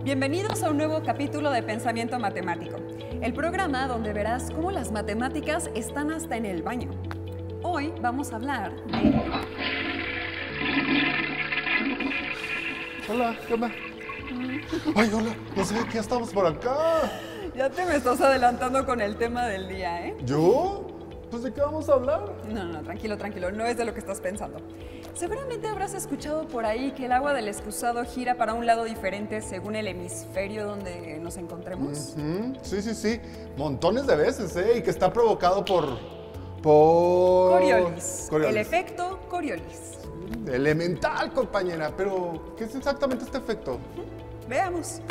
Bienvenidos a un nuevo capítulo de Pensamiento Matemático, el programa donde verás cómo las matemáticas están hasta en el baño. Hoy vamos a hablar de... Hola, ¿qué onda? Ay, hola, no sé, que ya estamos por acá. Ya te me estás adelantando con el tema del día, ¿eh? ¿Yo? Pues, ¿de qué vamos a hablar? No, tranquilo, no es de lo que estás pensando. Seguramente habrás escuchado por ahí que el agua del excusado gira para un lado diferente según el hemisferio donde nos encontremos. Sí, montones de veces, ¿eh? Y que está provocado por... Coriolis. El efecto Coriolis. Elemental, compañera, pero ¿qué es exactamente este efecto? Veamos.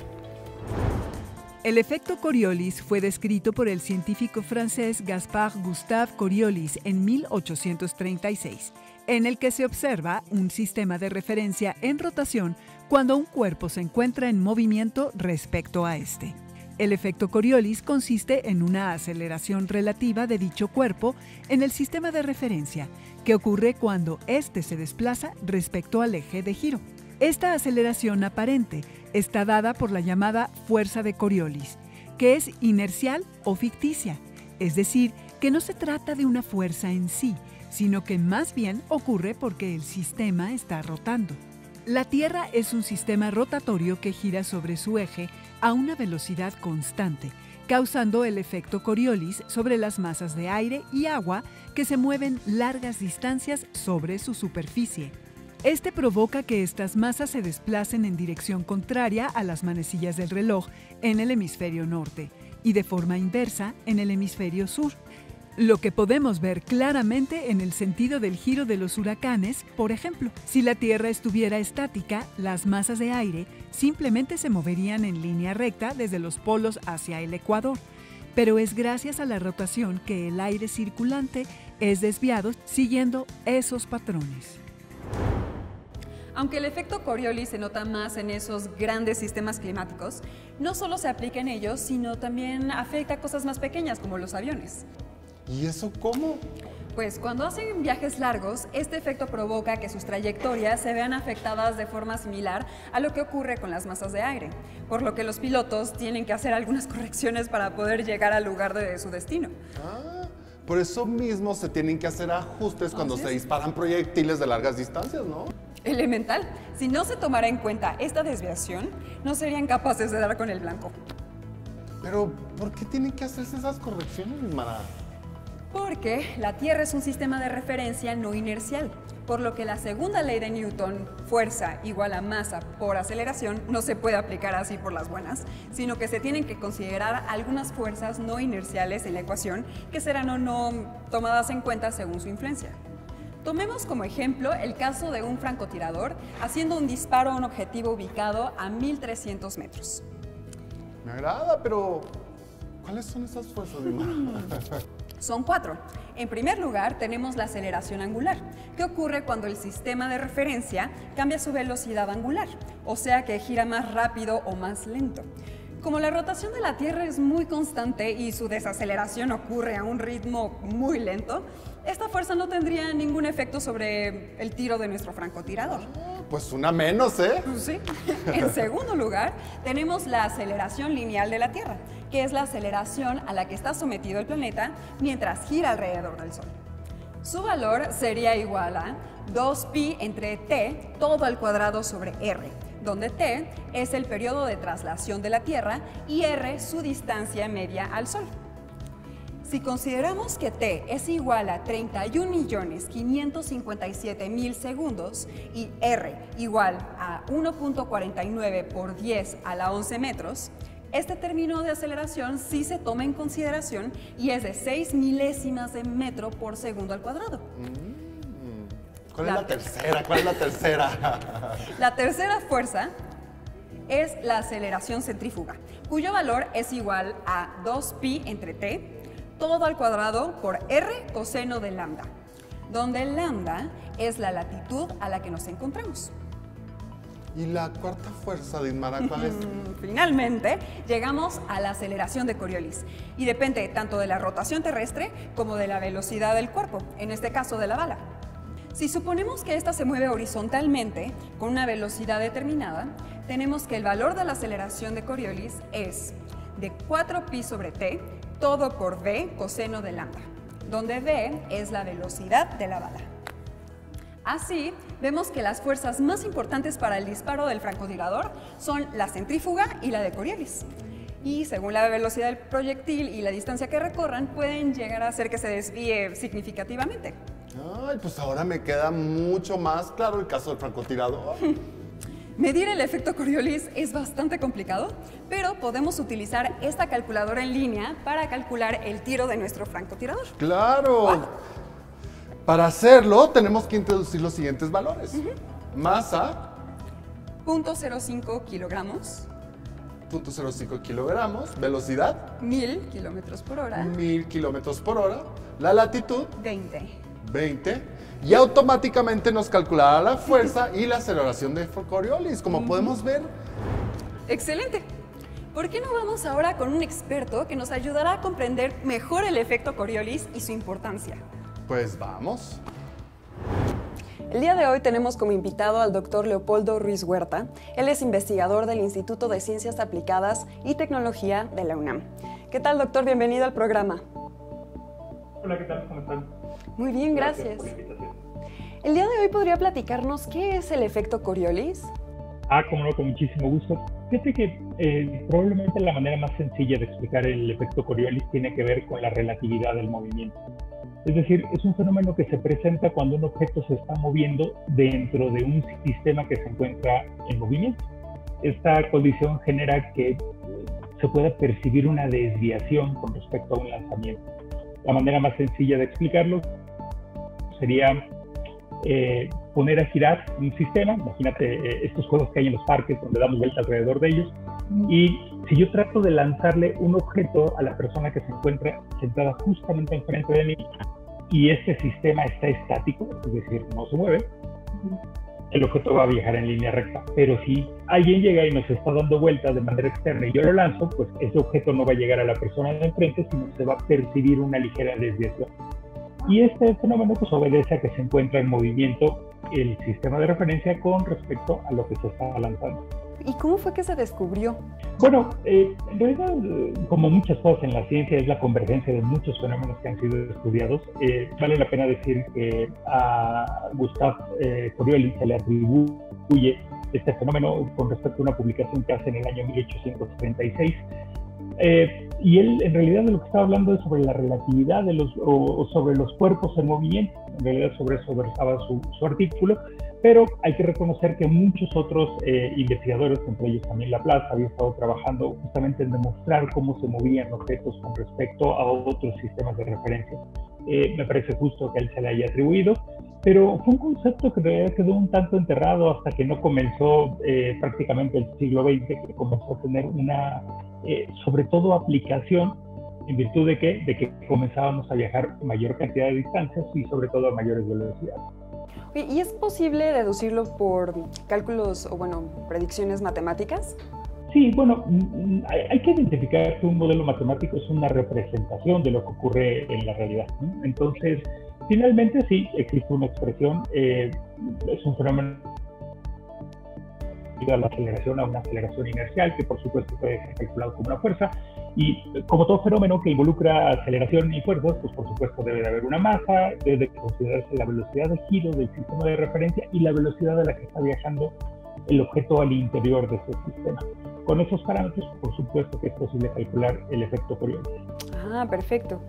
El efecto Coriolis fue descrito por el científico francés Gaspard Gustave Coriolis en 1836, en el que se observa un sistema de referencia en rotación cuando un cuerpo se encuentra en movimiento respecto a este. El efecto Coriolis consiste en una aceleración relativa de dicho cuerpo en el sistema de referencia, que ocurre cuando éste se desplaza respecto al eje de giro. Esta aceleración aparente está dada por la llamada fuerza de Coriolis, que es inercial o ficticia, es decir, que no se trata de una fuerza en sí, sino que más bien ocurre porque el sistema está rotando. La Tierra es un sistema rotatorio que gira sobre su eje a una velocidad constante, causando el efecto Coriolis sobre las masas de aire y agua que se mueven largas distancias sobre su superficie. Este provoca que estas masas se desplacen en dirección contraria a las manecillas del reloj en el hemisferio norte y de forma inversa en el hemisferio sur, lo que podemos ver claramente en el sentido del giro de los huracanes. Por ejemplo, si la Tierra estuviera estática, las masas de aire simplemente se moverían en línea recta desde los polos hacia el ecuador, pero es gracias a la rotación que el aire circulante es desviado siguiendo esos patrones. Aunque el efecto Coriolis se nota más en esos grandes sistemas climáticos, no solo se aplica en ellos, sino también afecta a cosas más pequeñas como los aviones. ¿Y eso cómo? Pues cuando hacen viajes largos, este efecto provoca que sus trayectorias se vean afectadas de forma similar a lo que ocurre con las masas de aire, por lo que los pilotos tienen que hacer algunas correcciones para poder llegar al lugar de su destino. Por eso mismo se tienen que hacer ajustes cuando se disparan proyectiles de largas distancias, ¿no? Elemental. Si no se tomara en cuenta esta desviación, no serían capaces de dar con el blanco. Pero, ¿por qué tienen que hacerse esas correcciones, Mara? Porque la Tierra es un sistema de referencia no inercial, por lo que la segunda ley de Newton, fuerza igual a masa por aceleración, no se puede aplicar así por las buenas, sino que se tienen que considerar algunas fuerzas no inerciales en la ecuación que serán o no tomadas en cuenta según su influencia. Tomemos como ejemplo el caso de un francotirador haciendo un disparo a un objetivo ubicado a 1300 metros. Me agrada, pero ¿cuáles son esas fuerzas, Mara? Son 4. En primer lugar, tenemos la aceleración angular, que ocurre cuando el sistema de referencia cambia su velocidad angular, o sea que gira más rápido o más lento. Como la rotación de la Tierra es muy constante y su desaceleración ocurre a un ritmo muy lento, esta fuerza no tendría ningún efecto sobre el tiro de nuestro francotirador. Pues una menos, ¿eh? Sí. En segundo lugar, tenemos la aceleración lineal de la Tierra, que es la aceleración a la que está sometido el planeta mientras gira alrededor del Sol. Su valor sería igual a 2pi entre t todo al cuadrado sobre r, donde t es el periodo de traslación de la Tierra y r su distancia media al Sol. Si consideramos que t es igual a 31.557.000 segundos y r igual a 1.49 por 10 a la 11 metros, este término de aceleración sí se toma en consideración y es de 6 milésimas de metro por segundo al cuadrado. ¿Cuál es la tercera? ¿Cuál es la tercera? La tercera fuerza es la aceleración centrífuga, cuyo valor es igual a 2pi entre t todo al cuadrado por r coseno de lambda, donde lambda es la latitud a la que nos encontramos. ¿Y la cuarta fuerza, Mara, cuál es? Finalmente, llegamos a la aceleración de Coriolis y depende tanto de la rotación terrestre como de la velocidad del cuerpo, en este caso de la bala. Si suponemos que ésta se mueve horizontalmente con una velocidad determinada, tenemos que el valor de la aceleración de Coriolis es de 4π/t, todo por v coseno de lambda, donde v es la velocidad de la bala. Así, vemos que las fuerzas más importantes para el disparo del francotirador son la centrífuga y la de Coriolis. Y según la velocidad del proyectil y la distancia que recorran, pueden llegar a hacer que se desvíe significativamente. Ay, pues ahora me queda mucho más claro el caso del francotirador. Medir el efecto Coriolis es bastante complicado, pero podemos utilizar esta calculadora en línea para calcular el tiro de nuestro francotirador. ¡Claro! Para hacerlo, tenemos que introducir los siguientes valores. Masa, 0.05 kilogramos, 0.05 kilogramos, velocidad, 1000 kilómetros por hora, 1000 kilómetros por hora, la latitud, 20. 20, y automáticamente nos calculará la fuerza y la aceleración de Coriolis, como podemos ver. ¡Excelente! ¿Por qué no vamos ahora con un experto que nos ayudará a comprender mejor el efecto Coriolis y su importancia? Pues vamos. El día de hoy tenemos como invitado al doctor Leopoldo Ruiz Huerta. Él es investigador del Instituto de Ciencias Aplicadas y Tecnología de la UNAM. ¿Qué tal, doctor? Bienvenido al programa. Hola, ¿qué tal? ¿Cómo están? Muy bien, gracias. Por la invitación. El día de hoy podría platicarnos qué es el efecto Coriolis. Cómo no, con muchísimo gusto. Fíjate que probablemente la manera más sencilla de explicar el efecto Coriolis tiene que ver con la relatividad del movimiento. Es decir, es un fenómeno que se presenta cuando un objeto se está moviendo dentro de un sistema que se encuentra en movimiento. Esta condición genera que se pueda percibir una desviación con respecto a un lanzamiento. La manera más sencilla de explicarlo sería poner a girar un sistema. Imagínate estos juegos que hay en los parques donde damos vuelta alrededor de ellos. Y si yo trato de lanzarle un objeto a la persona que se encuentra sentada justamente enfrente de mí y este sistema está estático, es decir, no se mueve, el objeto va a viajar en línea recta. Pero si alguien llega y nos está dando vueltas de manera externa y yo lo lanzo, pues ese objeto no va a llegar a la persona de enfrente, sino se va a percibir una ligera desviación. Y este fenómeno pues obedece a que se encuentra en movimiento el sistema de referencia con respecto a lo que se está lanzando. ¿Y cómo fue que se descubrió? Bueno, en realidad, como muchas cosas en la ciencia, es la convergencia de muchos fenómenos que han sido estudiados. Vale la pena decir que a Gustave Coriolis se le atribuye este fenómeno con respecto a una publicación que hace en el año 1836. Y él, en realidad, de lo que estaba hablando es sobre la relatividad de sobre los cuerpos en movimiento. En realidad, sobre eso versaba su artículo. Pero hay que reconocer que muchos otros investigadores, entre ellos también Laplace, había estado trabajando justamente en demostrar cómo se movían objetos con respecto a otros sistemas de referencia. Me parece justo que a él se le haya atribuido, pero fue un concepto que en realidad quedó un tanto enterrado hasta que no comenzó prácticamente el siglo XX, que comenzó a tener una, sobre todo, aplicación en virtud de que comenzábamos a viajar mayor cantidad de distancias y sobre todo a mayores velocidades. ¿Y es posible deducirlo por cálculos o, predicciones matemáticas? Sí, bueno, hay que identificar que un modelo matemático es una representación de lo que ocurre en la realidad, ¿no? Entonces, finalmente sí, existe una expresión, es un fenómeno de la aceleración a una aceleración inercial, que por supuesto puede ser calculado como una fuerza, y como todo fenómeno que involucra aceleración y fuerzas, pues por supuesto debe de haber una masa, debe de considerarse la velocidad de giro del sistema de referencia y la velocidad a la que está viajando el objeto al interior de ese sistema. Con esos parámetros, por supuesto que es posible calcular el efecto Coriolis. Perfecto.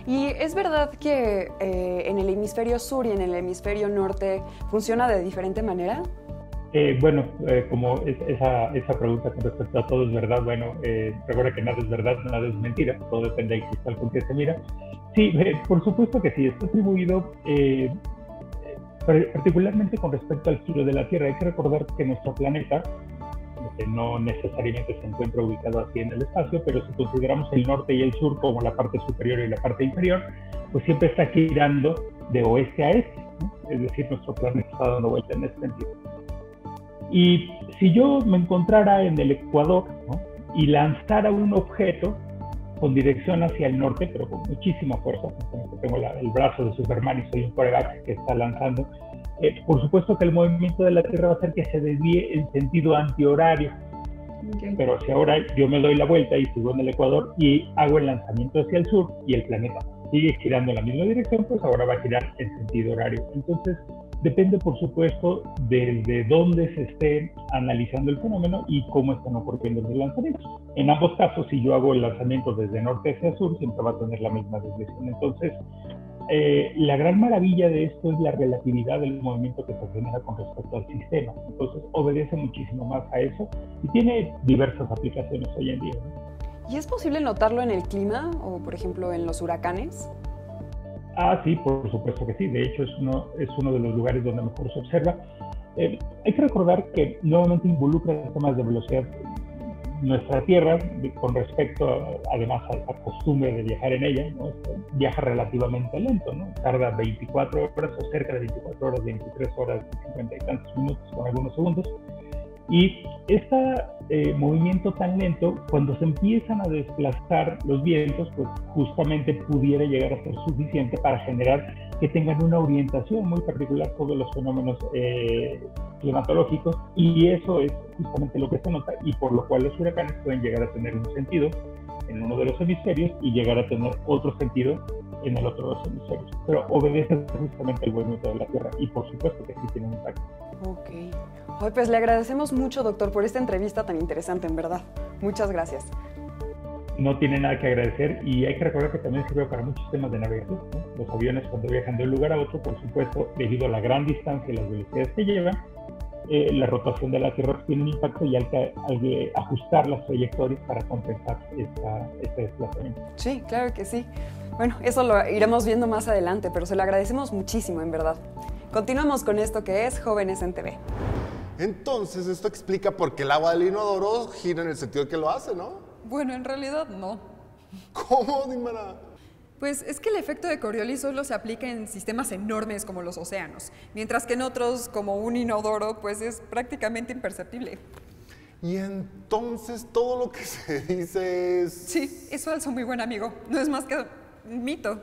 ¿Y es verdad que en el hemisferio sur y en el hemisferio norte funciona de diferente manera? Como esa pregunta con respecto a todo es verdad, recuerda que nada es verdad, nada es mentira, todo depende del cristal con que se mira. Sí, por supuesto que sí, está atribuido particularmente con respecto al giro de la Tierra. Hay que recordar que nuestro planeta, que no necesariamente se encuentra ubicado así en el espacio, pero si consideramos el norte y el sur como la parte superior y la parte inferior, pues siempre está girando de oeste a este, ¿no? Es decir, nuestro planeta está dando vuelta en ese sentido. Y si yo me encontrara en el Ecuador, ¿no?, y lanzara un objeto con dirección hacia el norte, pero con muchísima fuerza, tengo el brazo de Superman y soy un quarterback que está lanzando, Por supuesto que el movimiento de la Tierra va a hacer que se desvíe en sentido antihorario. Okay. Pero si ahora yo me doy la vuelta y sigo en el ecuador y hago el lanzamiento hacia el sur y el planeta sigue girando en la misma dirección, pues ahora va a girar en sentido horario. Entonces, depende, por supuesto, de dónde se esté analizando el fenómeno y cómo están ocurriendo los lanzamientos. En ambos casos, si yo hago el lanzamiento desde norte hacia sur, siempre va a tener la misma desviación. Entonces, la gran maravilla de esto es la relatividad del movimiento que se genera con respecto al sistema. Entonces, obedece muchísimo más a eso y tiene diversas aplicaciones hoy en día, ¿no? ¿Y es posible notarlo en el clima o, por ejemplo, en los huracanes? Sí, por supuesto que sí. De hecho, es uno de los lugares donde mejor se observa. Hay que recordar que nuevamente involucra temas de velocidad. Nuestra Tierra, con respecto además a la costumbre de viajar en ella, ¿no? Viaja relativamente lento, ¿no? Tarda 24 horas o cerca de 24 horas, 23 horas, 50 y tantos minutos con algunos segundos. Y este movimiento tan lento, cuando se empiezan a desplazar los vientos, pues justamente pudiera llegar a ser suficiente para generar que tengan una orientación muy particular sobre los fenómenos climatológicos, y eso es justamente lo que se nota, y por lo cual los huracanes pueden llegar a tener un sentido en uno de los hemisferios y llegar a tener otro sentido en el otro de los hemisferios. Pero obedece justamente el movimiento de la Tierra y por supuesto que sí tiene un impacto. Ok. Hoy pues le agradecemos mucho, doctor, por esta entrevista tan interesante, en verdad. Muchas gracias. No tiene nada que agradecer, y hay que recordar que también sirve para muchos temas de navegación, ¿no? Los aviones, cuando viajan de un lugar a otro, por supuesto, debido a la gran distancia y las velocidades que llevan, la rotación de la Tierra tiene un impacto y hay que ajustar las trayectorias para compensar este desplazamiento. Sí, claro que sí. Bueno, eso lo iremos viendo más adelante, pero se lo agradecemos muchísimo, en verdad. Continuamos con esto que es Jóvenes en TV. Entonces, esto explica por qué el agua del inodoro gira en el sentido que lo hace, ¿no? Bueno, en realidad no. ¿Cómo, Dimara? Pues es que el efecto de Coriolis solo se aplica en sistemas enormes como los océanos, mientras que en otros, como un inodoro, pues es prácticamente imperceptible. Y entonces todo lo que se dice es... Sí, es falso, muy buen amigo. No es más que un mito.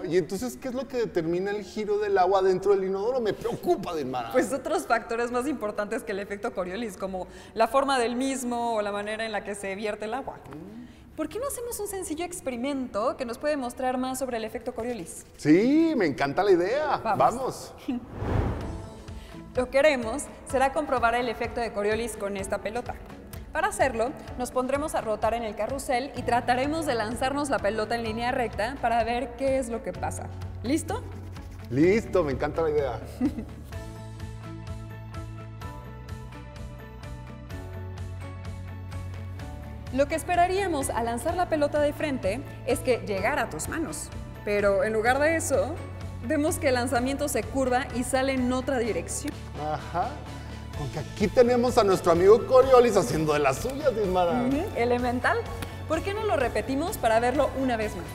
¿Y entonces qué es lo que determina el giro del agua dentro del inodoro? Me preocupa, Dimara. Pues otros factores más importantes que el efecto Coriolis, como la forma del mismo o la manera en la que se vierte el agua. ¿Por qué no hacemos un sencillo experimento que nos puede mostrar más sobre el efecto Coriolis? Sí, me encanta la idea. Vamos. Lo que haremos será comprobar el efecto de Coriolis con esta pelota. Para hacerlo, nos pondremos a rotar en el carrusel y trataremos de lanzarnos la pelota en línea recta para ver qué es lo que pasa. ¿Listo? Listo, me encanta la idea. Lo que esperaríamos al lanzar la pelota de frente es que llegara a tus manos. Pero en lugar de eso, vemos que el lanzamiento se curva y sale en otra dirección. Ajá. Porque aquí tenemos a nuestro amigo Coriolis haciendo de las suyas, Dimara. Elemental. ¿Por qué no lo repetimos para verlo una vez más?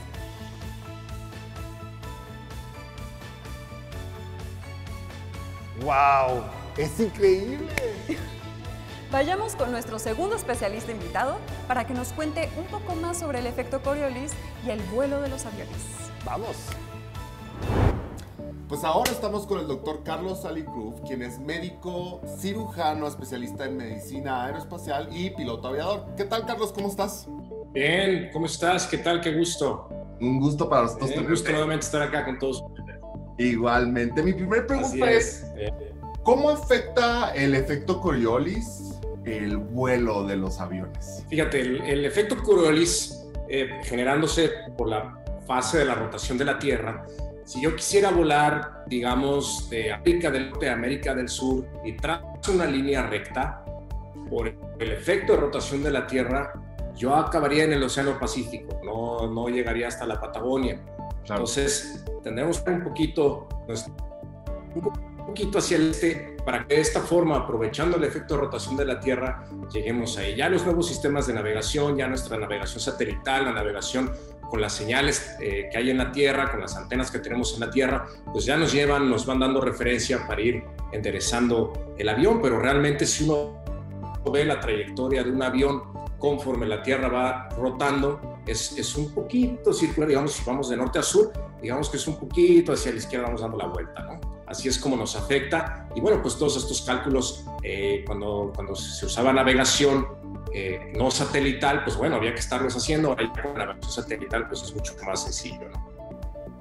¡Wow! ¡Es increíble! Vayamos con nuestro segundo especialista invitado para que nos cuente un poco más sobre el efecto Coriolis y el vuelo de los aviones. ¡Vamos! Pues ahora estamos con el doctor Carlos Salicruz, quien es médico, cirujano, especialista en medicina aeroespacial y piloto aviador. ¿Qué tal, Carlos? ¿Cómo estás? Bien, ¿cómo estás? ¿Qué tal? Qué gusto. Un gusto para nosotros. Un gusto nuevamente estar acá con todos. Igualmente. Mi primera pregunta es ¿cómo afecta el efecto Coriolis el vuelo de los aviones? Fíjate, el efecto Coriolis, generándose por la fase de la rotación de la Tierra, si yo quisiera volar, digamos, de América del Norte a América del Sur y trazo una línea recta, por el efecto de rotación de la Tierra, yo acabaría en el Océano Pacífico, no llegaría hasta la Patagonia. Claro. Entonces, tendremos un poquito hacia el este para que de esta forma, aprovechando el efecto de rotación de la Tierra, lleguemos ahí. Ya los nuevos sistemas de navegación, ya nuestra navegación satelital, la navegación con las señales que hay en la Tierra, con las antenas que tenemos en la Tierra, pues ya nos van dando referencia para ir enderezando el avión, pero realmente si uno ve la trayectoria de un avión conforme la Tierra va rotando, es un poquito circular, digamos, si vamos de norte a sur, digamos que es un poquito hacia la izquierda, vamos dando la vuelta, ¿no? así es como nos afecta. Y bueno, pues todos estos cálculos, cuando se usaba navegación no satelital, pues bueno, había que estarlos haciendo. Ahora con la navegación satelital pues es mucho más sencillo, ¿no?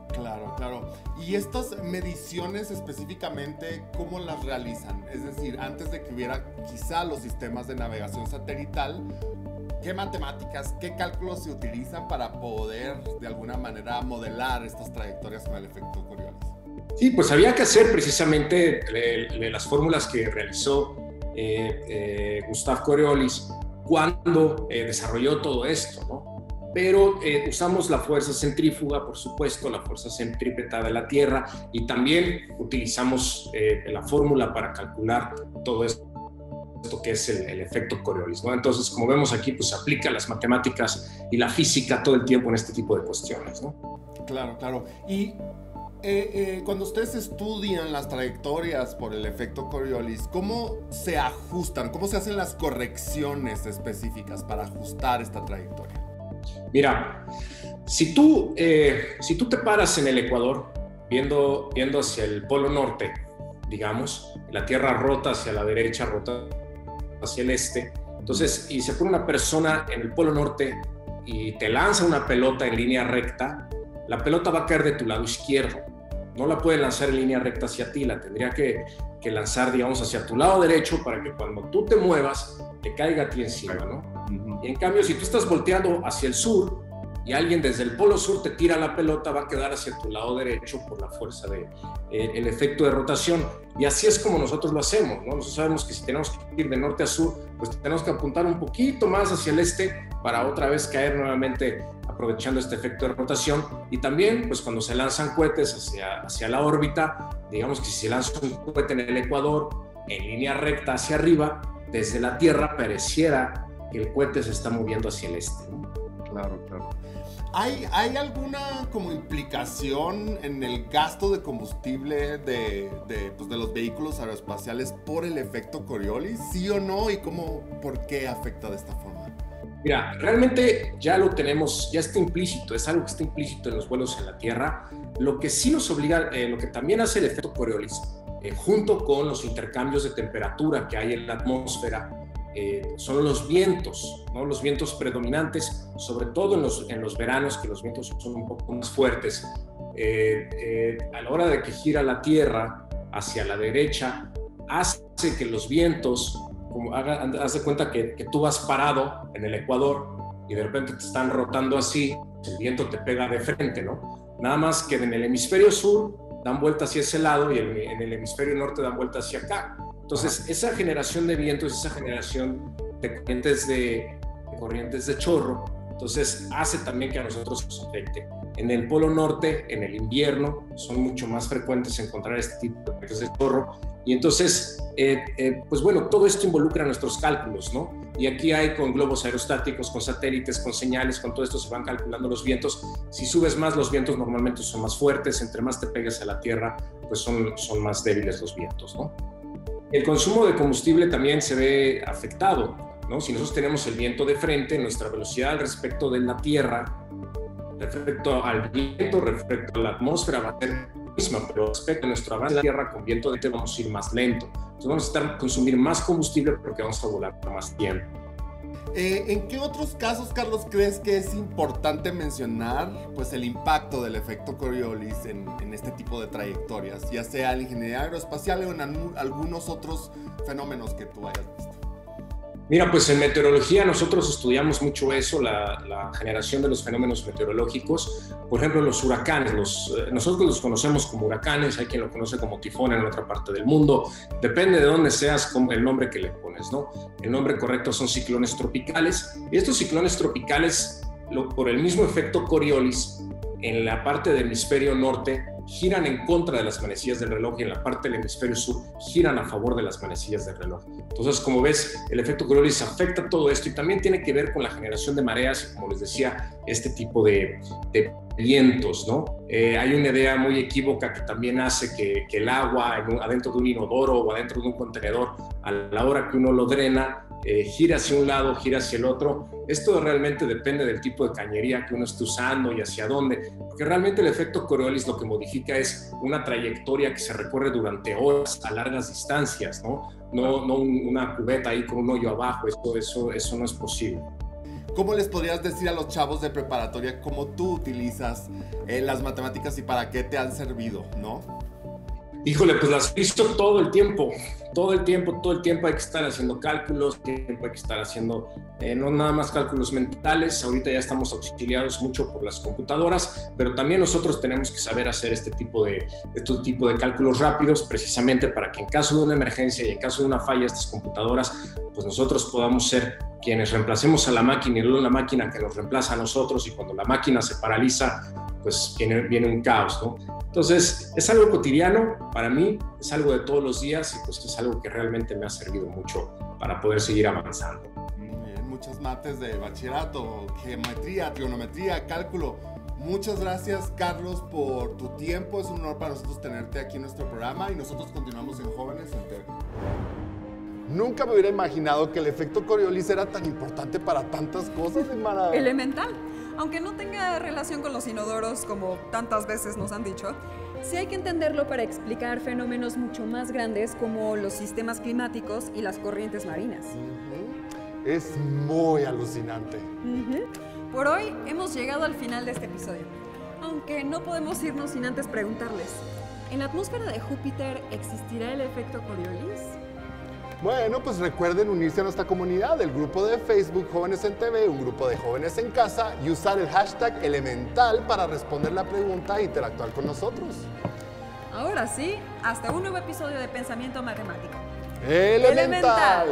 Claro, claro. ¿Y estas mediciones específicamente cómo las realizan? Es decir, antes de que hubiera quizá los sistemas de navegación satelital, ¿qué matemáticas, qué cálculos se utilizan para poder de alguna manera modelar estas trayectorias con el efecto Coriolis? Sí, pues había que hacer precisamente las fórmulas que realizó Gustave Coriolis cuando desarrolló todo esto, ¿no? Pero usamos la fuerza centrífuga, por supuesto, la fuerza centrípeta de la Tierra, y también utilizamos la fórmula para calcular todo esto que es el efecto Coriolis, ¿no? Entonces, como vemos aquí, pues se aplica las matemáticas y la física todo el tiempo en este tipo de cuestiones, ¿no? Claro, claro. Y cuando ustedes estudian las trayectorias por el efecto Coriolis, ¿cómo se ajustan? ¿Cómo se hacen las correcciones específicas para ajustar esta trayectoria? Mira, si tú te paras en el Ecuador viendo hacia el polo norte, digamos, la Tierra rota hacia la derecha, rota hacia el este, entonces, y se pone una persona en el polo norte y te lanza una pelota en línea recta, la pelota va a caer de tu lado izquierdo. No la puede lanzar en línea recta hacia ti, la tendría que lanzar, digamos, hacia tu lado derecho para que cuando tú te muevas, te caiga a ti encima, ¿no? Y en cambio, si tú estás volteando hacia el sur y alguien desde el polo sur te tira la pelota, va a quedar hacia tu lado derecho por la fuerza el efecto de rotación. Y así es como nosotros lo hacemos, ¿no? Nosotros sabemos que si tenemos que ir de norte a sur, pues tenemos que apuntar un poquito más hacia el este para otra vez caer nuevamente aprovechando este efecto de rotación. Y también, pues cuando se lanzan cohetes hacia la órbita, digamos que si se lanza un cohete en el Ecuador en línea recta hacia arriba, desde la Tierra pareciera que el cohete se está moviendo hacia el este, ¿no? Claro, claro. ¿Hay alguna como implicación en el gasto de combustible de los vehículos aeroespaciales por el efecto Coriolis? ¿Sí o no? ¿Y por qué afecta de esta forma? Mira, realmente ya lo tenemos, ya está implícito, es algo que está implícito en los vuelos en la Tierra. Lo que sí nos obliga, lo que también hace el efecto Coriolis, junto con los intercambios de temperatura que hay en la atmósfera, son los vientos, ¿no? Los vientos predominantes, sobre todo en los veranos, que los vientos son un poco más fuertes. A la hora de que gira la Tierra hacia la derecha, hace que los vientos, haz de cuenta que tú vas parado en el Ecuador y de repente te están rotando así, el viento te pega de frente, ¿no? Nada más que en el hemisferio sur dan vuelta hacia ese lado y en el hemisferio norte dan vuelta hacia acá. Entonces, esa generación de vientos, esa generación de corrientes de chorro, entonces hace también que a nosotros nos afecte. En el polo norte, en el invierno, son mucho más frecuentes encontrar este tipo de corrientes de chorro. Y entonces, pues bueno, todo esto involucra nuestros cálculos, ¿no? Y aquí hay con globos aerostáticos, con satélites, con señales, con todo esto se van calculando los vientos. Si subes más, los vientos normalmente son más fuertes. Entre más te pegues a la Tierra, pues son más débiles los vientos, ¿no? El consumo de combustible también se ve afectado, ¿no? Si nosotros tenemos el viento de frente, nuestra velocidad respecto de la Tierra, respecto al viento, respecto a la atmósfera va a ser la misma, pero respecto a nuestro avance de la Tierra con viento de frente vamos a ir más lento. Entonces vamos a consumir más combustible porque vamos a volar por más tiempo. ¿En qué otros casos, Carlos, crees que es importante mencionar pues, el impacto del efecto Coriolis en este tipo de trayectorias, ya sea en ingeniería aeroespacial o en algunos otros fenómenos que tú hayas visto? Mira, pues en meteorología nosotros estudiamos mucho eso, la generación de los fenómenos meteorológicos. Por ejemplo, los huracanes, nosotros los conocemos como huracanes, hay quien lo conoce como tifón en otra parte del mundo. Depende de dónde seas, el nombre que le pones, ¿no? El nombre correcto son ciclones tropicales. Y estos ciclones tropicales, por el mismo efecto Coriolis, en la parte del hemisferio norte, giran en contra de las manecillas del reloj y en la parte del hemisferio sur giran a favor de las manecillas del reloj. Entonces, como ves, el efecto Coriolis afecta todo esto y también tiene que ver con la generación de mareas y, como les decía, este tipo de vientos, ¿no? Hay una idea muy equívoca que también hace que el agua adentro de un inodoro o adentro de un contenedor, a la hora que uno lo drena, gira hacia un lado, gira hacia el otro. Esto realmente depende del tipo de cañería que uno esté usando y hacia dónde, porque realmente el efecto Coriolis lo que modifica es una trayectoria que se recorre durante horas a largas distancias, ¿no? No una cubeta ahí con un hoyo abajo, eso no es posible. ¿Cómo les podrías decir a los chavos de preparatoria cómo tú utilizas las matemáticas y para qué te han servido, no? Híjole, pues las he visto todo el tiempo hay que estar haciendo cálculos, hay que estar haciendo no nada más cálculos mentales. Ahorita ya estamos auxiliados mucho por las computadoras, pero también nosotros tenemos que saber hacer este tipo de cálculos rápidos, precisamente para que en caso de una emergencia y en caso de una falla de estas computadoras, pues nosotros podamos ser quienes reemplacemos a la máquina y no la máquina que nos reemplaza a nosotros, y cuando la máquina se paraliza, pues viene un caos, ¿no? Entonces, es algo cotidiano para mí, es algo de todos los días, y pues es algo que realmente me ha servido mucho para poder seguir avanzando. Muy bien, muchas mates de bachillerato, geometría, trigonometría, cálculo. Muchas gracias, Carlos, por tu tiempo. Es un honor para nosotros tenerte aquí en nuestro programa, y nosotros continuamos en Jóvenes en TV. Nunca me hubiera imaginado que el efecto Coriolis era tan importante para tantas cosas, hermana. Elemental. Aunque no tenga relación con los inodoros, como tantas veces nos han dicho, sí hay que entenderlo para explicar fenómenos mucho más grandes como los sistemas climáticos y las corrientes marinas. Es muy alucinante. Por hoy hemos llegado al final de este episodio, aunque no podemos irnos sin antes preguntarles, ¿en la atmósfera de Júpiter existirá el efecto Coriolis? Bueno, pues recuerden unirse a nuestra comunidad, el grupo de Facebook Jóvenes en TV, un grupo de jóvenes en casa, y usar el hashtag Elemental para responder la pregunta e interactuar con nosotros. Ahora sí, hasta un nuevo episodio de Pensamiento Matemático. ¡Elemental!